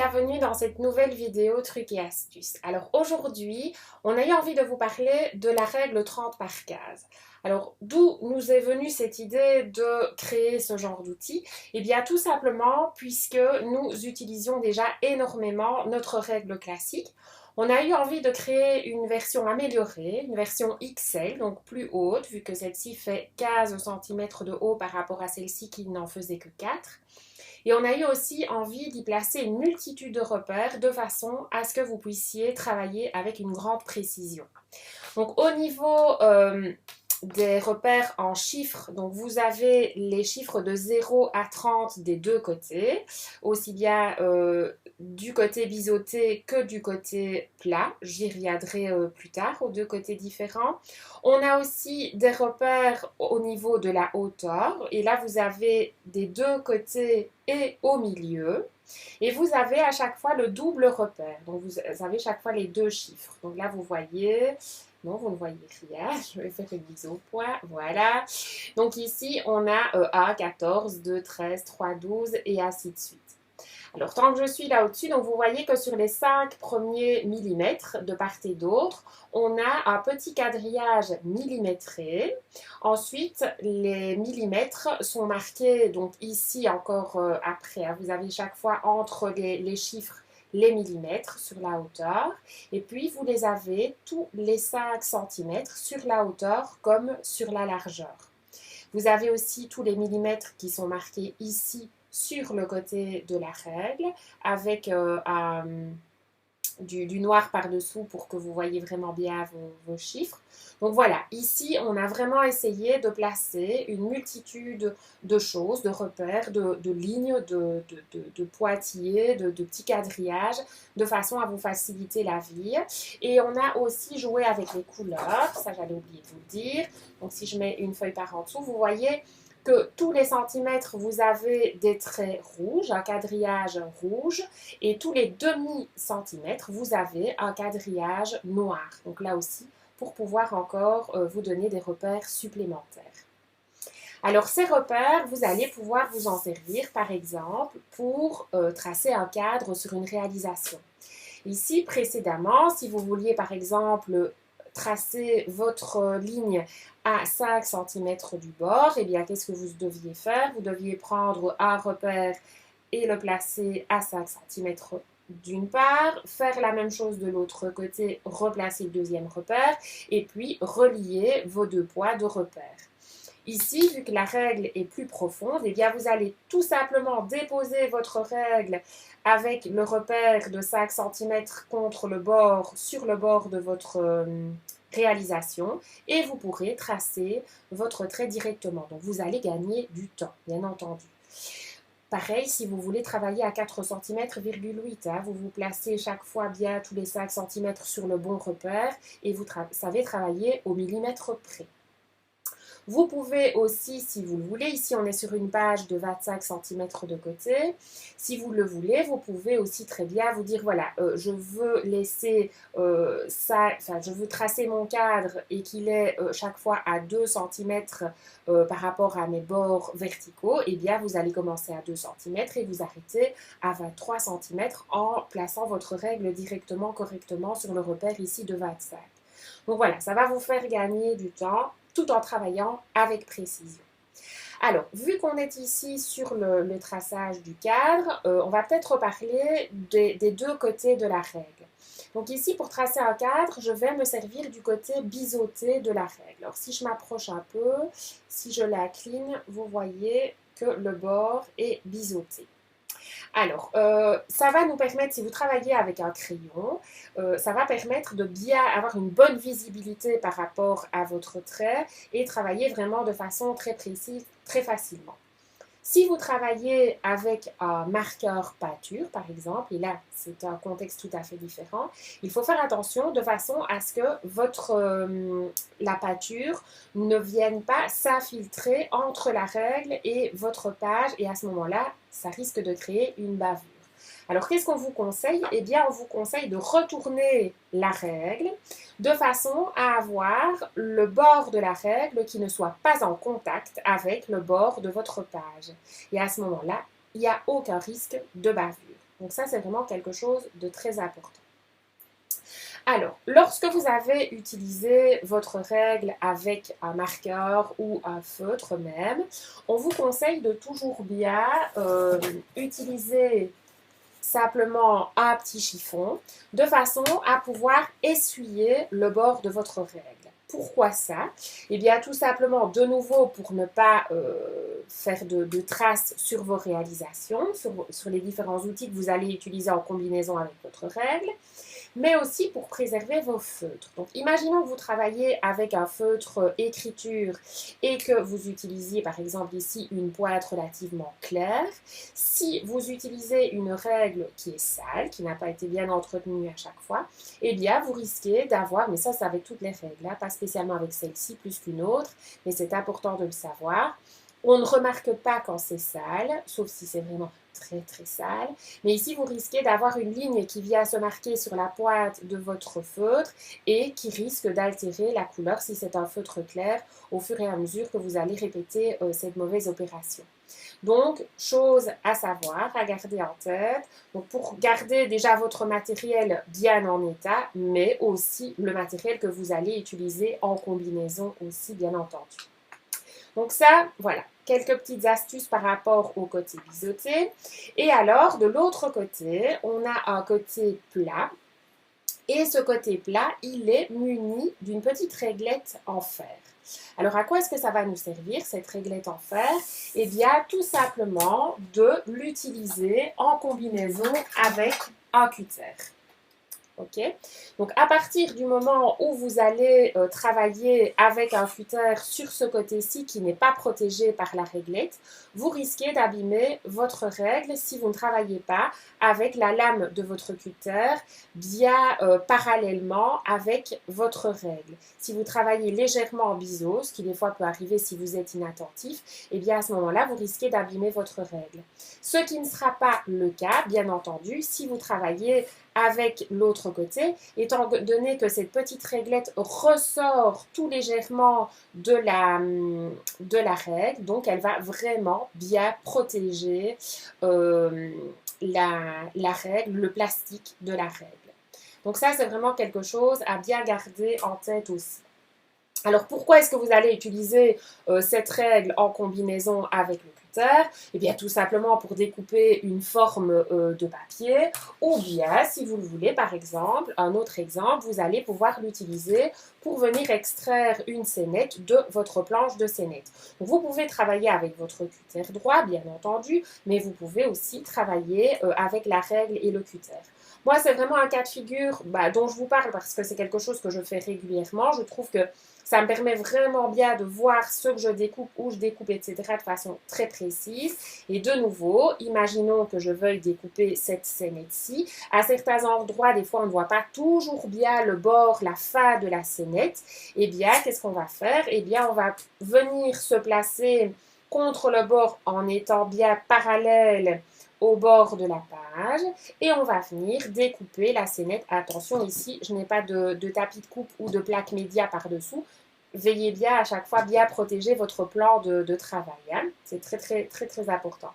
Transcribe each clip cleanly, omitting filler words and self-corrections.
bienvenue dans cette nouvelle vidéo trucs et astuces. Alors aujourd'hui, on a eu envie de vous parler de la règle 30 par case. Alors d'où nous est venue cette idée de créer ce genre d'outil? Eh bien tout simplement puisque nous utilisions déjà énormément notre règle classique. On a eu envie de créer une version améliorée, une version XL, donc plus haute, vu que celle-ci fait 15 cm de haut par rapport à celle-ci qui n'en faisait que 4. Et on a eu aussi envie d'y placer une multitude de repères de façon à ce que vous puissiez travailler avec une grande précision. Donc au niveau des repères en chiffres, donc vous avez les chiffres de 0 à 30 des deux côtés, aussi bien du côté biseauté que du côté plat. J'y reviendrai plus tard aux deux côtés différents. On a aussi des repères au niveau de la hauteur, et là vous avez des deux côtés et au milieu. Et vous avez à chaque fois le double repère, donc vous avez chaque fois les deux chiffres. Donc là vous voyez... Non, vous ne voyez rien. Je vais faire une mise au point. Voilà. Donc ici, on a A, 14, 2, 13, 3, 12 et ainsi de suite. Alors, tant que je suis là au-dessus, donc vous voyez que sur les 5 premiers millimètres de part et d'autre, on a un petit quadrillage millimétré. Ensuite, les millimètres sont marqués, donc ici encore après, hein, vous avez chaque fois entre les chiffres les millimètres sur la hauteur, et puis vous les avez tous les 5 cm sur la hauteur comme sur la largeur. Vous avez aussi tous les millimètres qui sont marqués ici sur le côté de la règle avec du noir par-dessous pour que vous voyez vraiment bien vos chiffres. Donc voilà, ici on a vraiment essayé de placer une multitude de choses, de repères, de lignes, de pointillés, de petits quadrillages, de façon à vous faciliter la vie. Et on a aussi joué avec les couleurs, ça j'allais oublier de vous le dire. Donc si je mets une feuille par en dessous, vous voyez que tous les centimètres, vous avez des traits rouges, un quadrillage rouge, et tous les demi-centimètres, vous avez un quadrillage noir. Donc là aussi, pour pouvoir encore vous donner des repères supplémentaires. Alors ces repères, vous allez pouvoir vous en servir, par exemple, pour tracer un cadre sur une réalisation. Ici, précédemment, si vous vouliez, par exemple, tracer votre ligne à 5 cm du bord, eh bien, qu'est-ce que vous deviez faire? Vous deviez prendre un repère et le placer à 5 cm d'une part, faire la même chose de l'autre côté, replacer le deuxième repère, et puis relier vos deux poids de repères. Ici, vu que la règle est plus profonde, eh bien vous allez tout simplement déposer votre règle avec le repère de 5 cm contre le bord, sur le bord de votre réalisation, et vous pourrez tracer votre trait directement. Donc vous allez gagner du temps, bien entendu. Pareil, si vous voulez travailler à 4 cm,8, hein, vous vous placez chaque fois bien tous les 5 cm sur le bon repère et vous savez travailler au millimètre près. Vous pouvez aussi, si vous le voulez, ici on est sur une page de 25 cm de côté, si vous le voulez, vous pouvez aussi très bien vous dire, voilà, je veux laisser je veux tracer mon cadre et qu'il est chaque fois à 2 cm par rapport à mes bords verticaux, et bien vous allez commencer à 2 cm et vous arrêtez à 23 cm en plaçant votre règle directement, correctement sur le repère ici de 25. Donc voilà, ça va vous faire gagner du temps tout en travaillant avec précision. Alors, vu qu'on est ici sur le traçage du cadre, on va peut-être reparler des deux côtés de la règle. Donc ici, pour tracer un cadre, je vais me servir du côté biseauté de la règle. Alors si je m'approche un peu, si je l'incline, vous voyez que le bord est biseauté. Alors, ça va nous permettre, si vous travaillez avec un crayon, ça va permettre de bien avoir une bonne visibilité par rapport à votre trait et travailler vraiment de façon très précise, très facilement. Si vous travaillez avec un marqueur peinture, par exemple, et là, c'est un contexte tout à fait différent, il faut faire attention de façon à ce que la peinture ne vienne pas s'infiltrer entre la règle et votre page, et à ce moment-là, ça risque de créer une bavure. Alors, qu'est-ce qu'on vous conseille? Eh bien, on vous conseille de retourner la règle de façon à avoir le bord de la règle qui ne soit pas en contact avec le bord de votre page. Et à ce moment-là, il n'y a aucun risque de bavure. Donc ça, c'est vraiment quelque chose de très important. Alors, lorsque vous avez utilisé votre règle avec un marqueur ou un feutre même, on vous conseille de toujours bien utiliser simplement un petit chiffon de façon à pouvoir essuyer le bord de votre règle. Pourquoi ça? Eh bien, tout simplement, de nouveau, pour ne pas faire de traces sur vos réalisations, sur les différents outils que vous allez utiliser en combinaison avec votre règle, mais aussi pour préserver vos feutres. Donc, imaginons que vous travaillez avec un feutre écriture et que vous utilisiez, par exemple, ici, une pointe relativement claire. Si vous utilisez une règle qui est sale, qui n'a pas été bien entretenue à chaque fois, eh bien, vous risquez d'avoir, mais ça, c'est avec toutes les règles, hein, pas spécialement avec celle-ci plus qu'une autre, mais c'est important de le savoir. On ne remarque pas quand c'est sale, sauf si c'est vraiment très très sale. Mais ici, vous risquez d'avoir une ligne qui vient se marquer sur la pointe de votre feutre et qui risque d'altérer la couleur si c'est un feutre clair au fur et à mesure que vous allez répéter cette mauvaise opération. Donc, chose à savoir, à garder en tête, donc pour garder déjà votre matériel bien en état, mais aussi le matériel que vous allez utiliser en combinaison aussi, bien entendu. Donc ça, voilà, quelques petites astuces par rapport au côté biseauté. Et alors, de l'autre côté, on a un côté plat. Et ce côté plat, il est muni d'une petite réglette en fer. Alors, à quoi est-ce que ça va nous servir, cette réglette en fer? Eh bien, tout simplement de l'utiliser en combinaison avec un cutter. Ok. Donc, à partir du moment où vous allez travailler avec un cutter sur ce côté-ci qui n'est pas protégé par la réglette, vous risquez d'abîmer votre règle si vous ne travaillez pas avec la lame de votre cutter bien parallèlement avec votre règle. Si vous travaillez légèrement en biseau, ce qui des fois peut arriver si vous êtes inattentif, et bien à ce moment-là, vous risquez d'abîmer votre règle. Ce qui ne sera pas le cas, bien entendu, si vous travaillez avec l'autre côté, étant donné que cette petite réglette ressort tout légèrement de la règle, donc elle va vraiment bien protéger la règle, le plastique de la règle. Donc ça, c'est vraiment quelque chose à bien garder en tête aussi. Alors, pourquoi est-ce que vous allez utiliser cette règle en combinaison avec le cutter? Eh bien, tout simplement pour découper une forme de papier, ou bien, si vous le voulez, par exemple, un autre exemple, vous allez pouvoir l'utiliser pour venir extraire une scénette de votre planche de scénette. Donc, vous pouvez travailler avec votre cutter droit, bien entendu, mais vous pouvez aussi travailler avec la règle et le cutter. Moi, c'est vraiment un cas de figure dont je vous parle parce que c'est quelque chose que je fais régulièrement. Je trouve que ça me permet vraiment bien de voir ce que je découpe, où je découpe, etc. de façon très précise. Et de nouveau, imaginons que je veuille découper cette scénette-ci. À certains endroits, des fois, on ne voit pas toujours bien le bord, la fin de la scénette. Eh bien, qu'est-ce qu'on va faire? Eh bien, on va venir se placer contre le bord en étant bien parallèle au bord de la page et on va venir découper la scénette. Attention, ici, je n'ai pas de tapis de coupe ou de plaque média par-dessous. Veillez bien à chaque fois bien protéger votre plan de travail. Hein. C'est très, très, très, très important.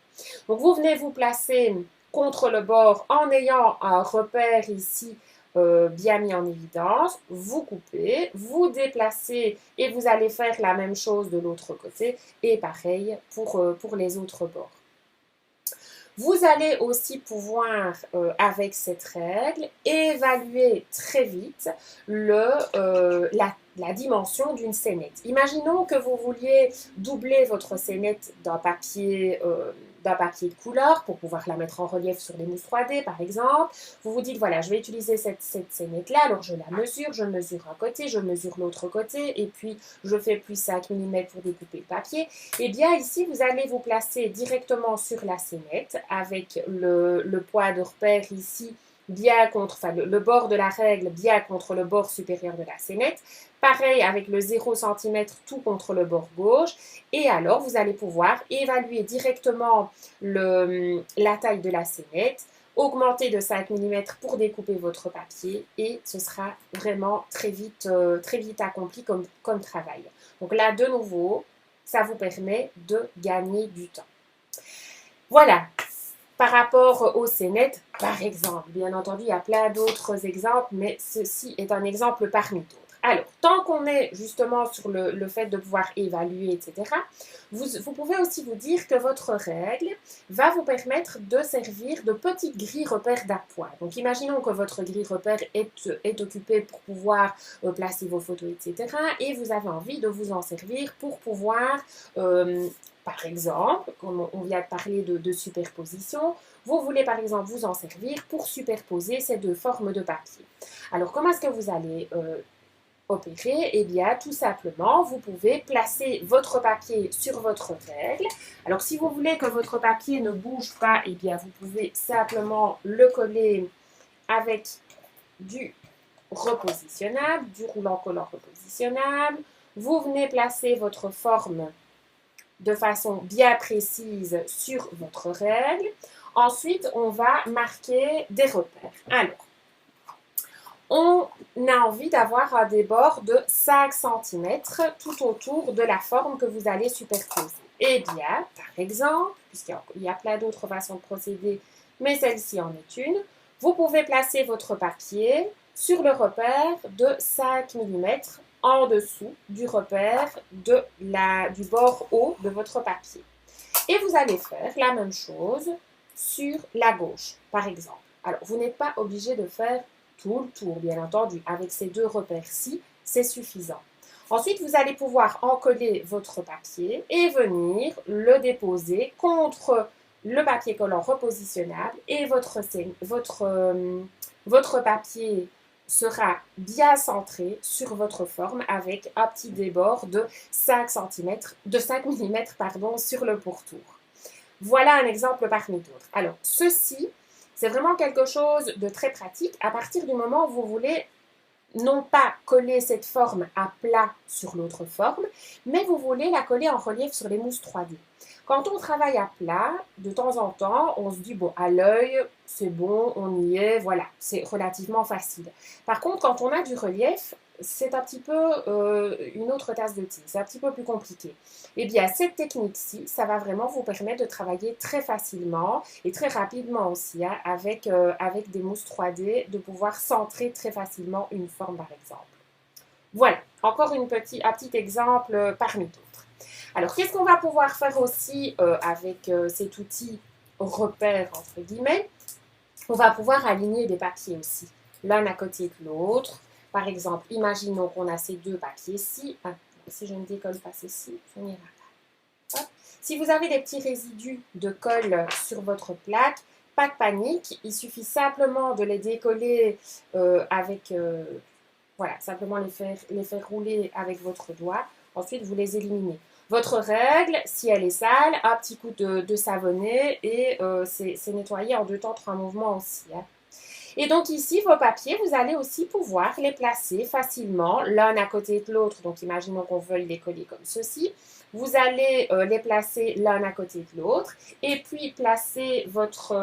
Donc, vous venez vous placer contre le bord en ayant un repère ici bien mis en évidence. Vous coupez, vous déplacez et vous allez faire la même chose de l'autre côté et pareil pour les autres bords. Vous allez aussi pouvoir, avec cette règle, évaluer très vite la dimension d'une scénette. Imaginons que vous vouliez doubler votre scénette d'un papier de couleur pour pouvoir la mettre en relief sur les mousses 3D par exemple. Vous vous dites voilà, je vais utiliser cette scénette-là, alors je la mesure, je mesure un côté, je mesure l'autre côté et puis je fais plus 5 mm pour découper le papier. Et bien ici, vous allez vous placer directement sur la scénette avec le poids de repère ici bien contre, enfin le bord de la règle bien contre le bord supérieur de la scénette. Pareil avec le 0 cm tout contre le bord gauche. Et alors, vous allez pouvoir évaluer directement la taille de la scénette, augmenter de 5 mm pour découper votre papier et ce sera vraiment très vite accompli comme travail. Donc là, de nouveau, ça vous permet de gagner du temps. Voilà. par rapport au scénettes, par exemple. Bien entendu, il y a plein d'autres exemples, mais ceci est un exemple parmi d'autres. Alors, tant qu'on est justement sur le fait de pouvoir évaluer, etc., vous pouvez aussi vous dire que votre règle va vous permettre de servir de petites grilles repères d'appoint. Donc, imaginons que votre grille repère est occupée pour pouvoir placer vos photos, etc., et vous avez envie de vous en servir pour pouvoir par exemple, comme on vient de parler de superposition, vous voulez par exemple vous en servir pour superposer ces deux formes de papier. Alors, comment est-ce que vous allez opérer? Eh bien, tout simplement, vous pouvez placer votre papier sur votre règle. Alors, si vous voulez que votre papier ne bouge pas, eh bien, vous pouvez simplement le coller avec du repositionnable, du roulant collant repositionnable. Vous venez placer votre forme de façon bien précise sur votre règle. Ensuite, on va marquer des repères. Alors, on a envie d'avoir un débord de 5 cm tout autour de la forme que vous allez superposer. Eh bien, par exemple, puisqu'il y a plein d'autres façons de procéder, mais celle-ci en est une, vous pouvez placer votre papier sur le repère de 5 mm en dessous du repère du bord haut de votre papier. Et vous allez faire la même chose sur la gauche, par exemple. Alors, vous n'êtes pas obligé de faire tout le tour, bien entendu. Avec ces deux repères-ci, c'est suffisant. Ensuite, vous allez pouvoir encoller votre papier et venir le déposer contre le papier collant repositionnable et votre papier sera bien centré sur votre forme avec un petit débord de 5 mm sur le pourtour. Voilà un exemple parmi d'autres. Alors, ceci, c'est vraiment quelque chose de très pratique à partir du moment où vous voulez non pas coller cette forme à plat sur l'autre forme, mais vous voulez la coller en relief sur les mousses 3D. Quand on travaille à plat, de temps en temps, on se dit, bon, à l'œil, c'est bon, on y est, voilà, c'est relativement facile. Par contre, quand on a du relief, c'est un petit peu une autre tasse de thé, c'est un petit peu plus compliqué. Eh bien, cette technique-ci, ça va vraiment vous permettre de travailler très facilement et très rapidement aussi, hein, avec des mousses 3D, de pouvoir centrer très facilement une forme, par exemple. Voilà, encore un petit exemple parmi d'autres. Alors, qu'est-ce qu'on va pouvoir faire aussi avec cet outil repère, entre guillemets? On va pouvoir aligner des papiers aussi, l'un à côté de l'autre. Par exemple, imaginons qu'on a ces deux papiers-ci. Ah, si je ne décolle pas ceci, ça n'ira pas. Hop. Si vous avez des petits résidus de colle sur votre plaque, pas de panique, il suffit simplement de les décoller voilà, simplement les faire rouler avec votre doigt. Ensuite, vous les éliminez. Votre règle, si elle est sale, un petit coup de savonnet et c'est nettoyé en 2 temps 3 mouvements aussi. Hein. Et donc ici, vos papiers, vous allez aussi pouvoir les placer facilement l'un à côté de l'autre. Donc imaginons qu'on veuille les coller comme ceci. Vous allez les placer l'un à côté de l'autre et puis placer votre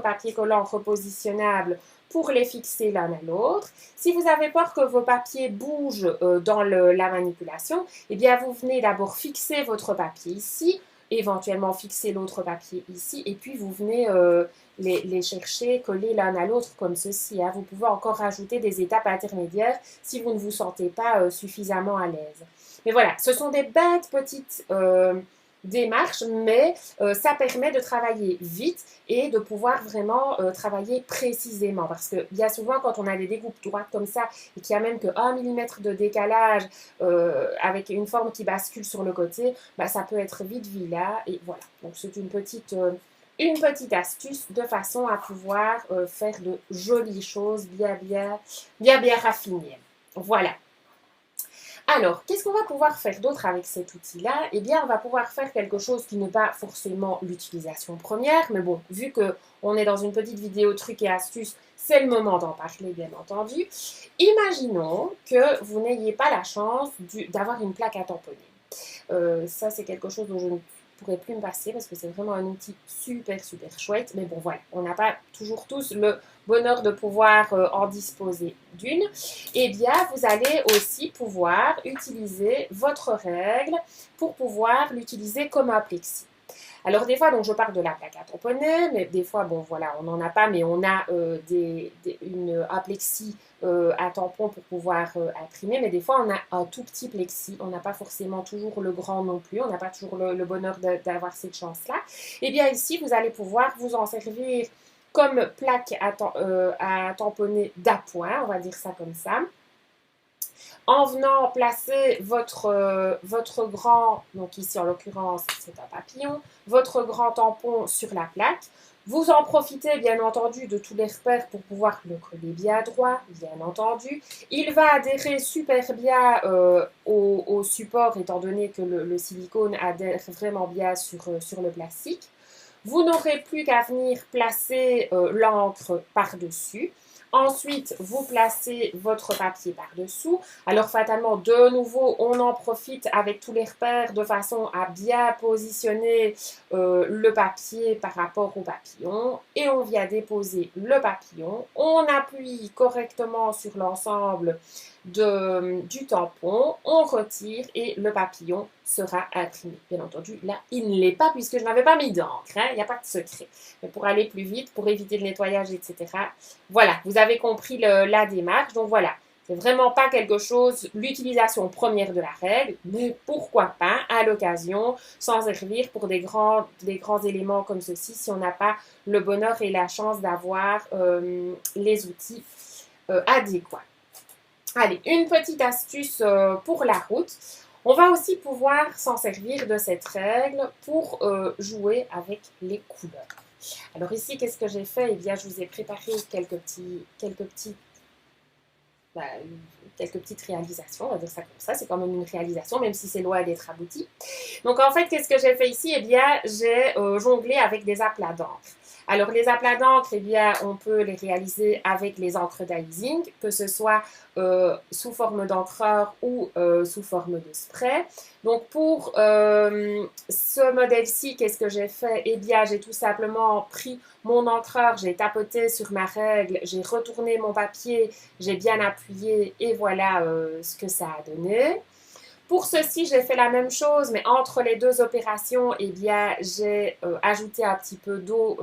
papier collant repositionnable pour les fixer l'un à l'autre. Si vous avez peur que vos papiers bougent dans la manipulation, eh bien vous venez d'abord fixer votre papier ici, éventuellement fixer l'autre papier ici, et puis vous venez les chercher, coller l'un à l'autre comme ceci. Hein. Vous pouvez encore rajouter des étapes intermédiaires si vous ne vous sentez pas suffisamment à l'aise. Mais voilà, ce sont des bêtes petites démarches, mais ça permet de travailler vite et de pouvoir vraiment travailler précisément. Parce que bien souvent, quand on a des découpes droites comme ça et qu'il y a même que 1 mm de décalage avec une forme qui bascule sur le côté, bah, ça peut être vite vilain. Et voilà, donc c'est une petite astuce de façon à pouvoir faire de jolies choses bien raffinées. Voilà. Alors, qu'est-ce qu'on va pouvoir faire d'autre avec cet outil-là? Eh bien, on va pouvoir faire quelque chose qui n'est pas forcément l'utilisation première, mais bon, vu qu'on est dans une petite vidéo trucs et astuces, c'est le moment d'en parler, bien entendu. Imaginons que vous n'ayez pas la chance d'avoir une plaque à tamponner. Ça, c'est quelque chose dont je ne pourrais plus me passer parce que c'est vraiment un outil super chouette. Mais bon, voilà, on n'a pas toujours tous le bonheur de pouvoir en disposer d'une. Eh bien, vous allez aussi pouvoir utiliser votre règle pour pouvoir l'utiliser comme un plexi. Alors des fois, donc je parle de la plaque à tamponner, mais des fois, bon voilà, on n'en a pas, mais on a une aplexie à tampon pour pouvoir imprimer, mais des fois on a un tout petit plexi, on n'a pas forcément toujours le grand non plus, on n'a pas toujours le bonheur d'avoir cette chance-là. Et bien ici, vous allez pouvoir vous en servir comme plaque à tamponner d'appoint, on va dire ça comme ça, en venant placer votre grand, donc ici en l'occurrence c'est un papillon, votre grand tampon sur la plaque. Vous en profitez bien entendu de tous les repères pour pouvoir le coller bien droit, bien entendu. Il va adhérer super bien au support étant donné que le silicone adhère vraiment bien sur le plastique. Vous n'aurez plus qu'à venir placer l'encre par-dessus. Ensuite, vous placez votre papier par-dessous. Alors, fatalement, de nouveau, on en profite avec tous les repères de façon à bien positionner le papier par rapport au papillon. Et on vient déposer le papillon. On appuie correctement sur l'ensemble du tampon. On retire et le papillon sera imprimé. Bien entendu, là, il ne l'est pas puisque je n'avais pas mis d'encre. Hein, il n'y a pas de secret. Mais pour aller plus vite, pour éviter le nettoyage, etc., voilà, vous avez compris la démarche. Donc voilà, c'est vraiment pas quelque chose, l'utilisation première de la règle, mais pourquoi pas, à l'occasion, s'en servir pour des grands éléments comme ceci, si on n'a pas le bonheur et la chance d'avoir les outils adéquats. Allez, une petite astuce pour la route. On va aussi pouvoir s'en servir de cette règle pour jouer avec les couleurs. Alors ici, qu'est-ce que j'ai fait? Eh bien, je vous ai préparé quelques petites réalisations, on va dire ça comme ça. C'est quand même une réalisation, même si c'est loin d'être abouti. Donc en fait, qu'est-ce que j'ai fait ici? Eh bien, j'ai jonglé avec des aplats d'encre. Alors, les aplats d'encre, eh bien, on peut les réaliser avec les encres d'icing, que ce soit sous forme d'encreur ou sous forme de spray. Donc, pour ce modèle-ci, qu'est-ce que j'ai fait? Eh bien, j'ai tout simplement pris mon encreur, j'ai tapoté sur ma règle, j'ai retourné mon papier, j'ai bien appuyé et voilà ce que ça a donné. Pour ceci, j'ai fait la même chose, mais entre les deux opérations, eh bien, j'ai ajouté un petit peu d'eau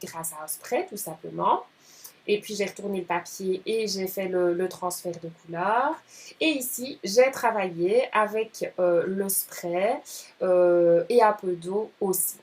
grâce à un spray, tout simplement. Et puis, j'ai retourné le papier et j'ai fait le transfert de couleur. Et ici, j'ai travaillé avec le spray et un peu d'eau aussi.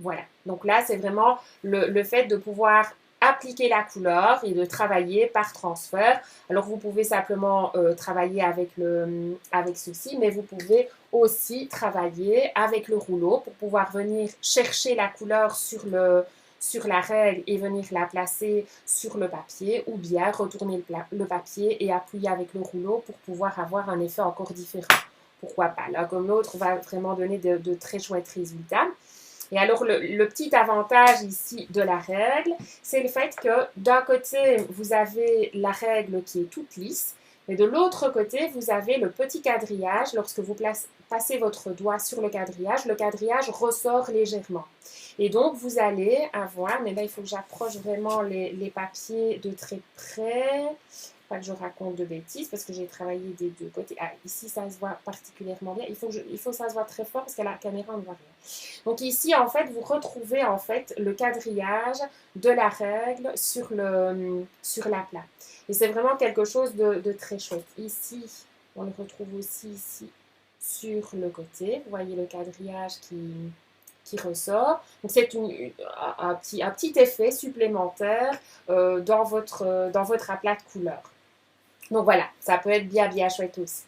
Voilà. Donc là, c'est vraiment le fait de pouvoir appliquer la couleur et de travailler par transfert. Alors, vous pouvez simplement travailler avec ceci, mais vous pouvez aussi travailler avec le rouleau pour pouvoir venir chercher la couleur sur la règle et venir la placer sur le papier ou bien retourner le papier et appuyer avec le rouleau pour pouvoir avoir un effet encore différent. Pourquoi pas? L'un comme l'autre va vraiment donner de très chouettes résultats. Et alors, le petit avantage ici de la règle, c'est le fait que d'un côté, vous avez la règle qui est toute lisse, mais de l'autre côté, vous avez le petit quadrillage. Lorsque vous passez votre doigt sur le quadrillage ressort légèrement. Et donc, vous allez avoir, mais là, il faut que j'approche vraiment les papiers de très près. Pas que je raconte de bêtises parce que j'ai travaillé des deux côtés. Ah, ici, ça se voit particulièrement bien. Il faut que ça se voit très fort parce que la caméra ne voit rien. Donc ici, en fait, vous retrouvez en fait le quadrillage de la règle sur l'aplat. Et c'est vraiment quelque chose de très chouette. Ici, on le retrouve aussi ici sur le côté. Vous voyez le quadrillage qui ressort. Donc c'est un petit effet supplémentaire dans votre aplat de couleur. Donc voilà, ça peut être bien chouette aussi.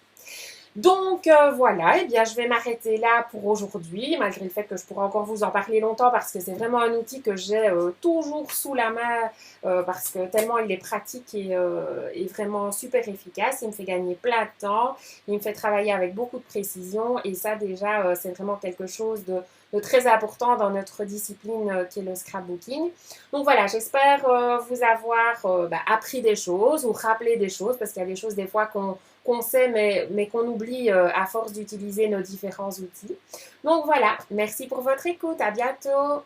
Donc voilà, et bien je vais m'arrêter là pour aujourd'hui, malgré le fait que je pourrais encore vous en parler longtemps parce que c'est vraiment un outil que j'ai toujours sous la main parce que tellement il est pratique et vraiment super efficace. Il me fait gagner plein de temps, il me fait travailler avec beaucoup de précision et ça déjà c'est vraiment quelque chose de très important dans notre discipline qui est le scrapbooking. Donc voilà, j'espère vous avoir appris des choses ou rappelé des choses parce qu'il y a des choses des fois qu'on sait mais qu'on oublie à force d'utiliser nos différents outils. Donc voilà, merci pour votre écoute, à bientôt!